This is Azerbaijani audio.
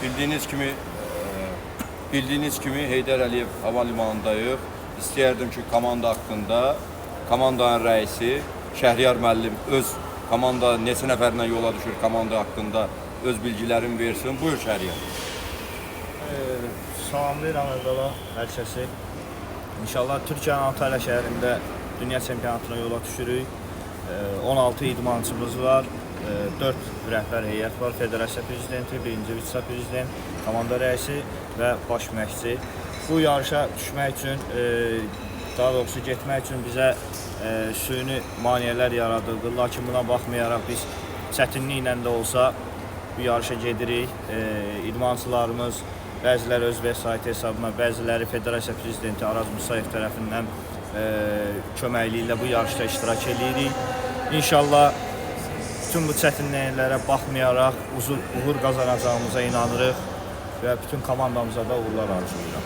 Bildiğiniz kimi Heydər Əliyev hava limanındayıq. İstəyərdim ki, komanda haqqında komandanın rəisi Şəhriyar müəllim öz komanda neçə nəfərlə yola düşür komanda haqqında öz bilgilərini versin. Buyur Şəhriyar. Salamlayıram əvvəla hər kəsi. İnşallah Türkiyənin Antalya şəhərində dünya çempionatına yola düşürük. 16 idmançımız var. 4 rəhbər heyət var. Federasiya prezidenti, birinci vitse-prezident, komanda rəisi və baş məşqçi. Bu yarışa düşmək üçün, daha doğrusu getmək üçün bizə süni maneələr yaradıldı. Lakin buna baxmayaraq biz çətinliklə də olsa bu yarışa gedirik. İdmançılarımız bəziləri öz vəsaiti hesabına, bəziləri Federasiya prezidenti Araz Musayev tərəfindən köməkliyi ilə bu yarışda iştirak edirik. İnşallah bütün bu çətinliklərə baxmayaraq uğur qazanacağımıza inanırıq və bütün komandamıza da uğurlar arzulayıram.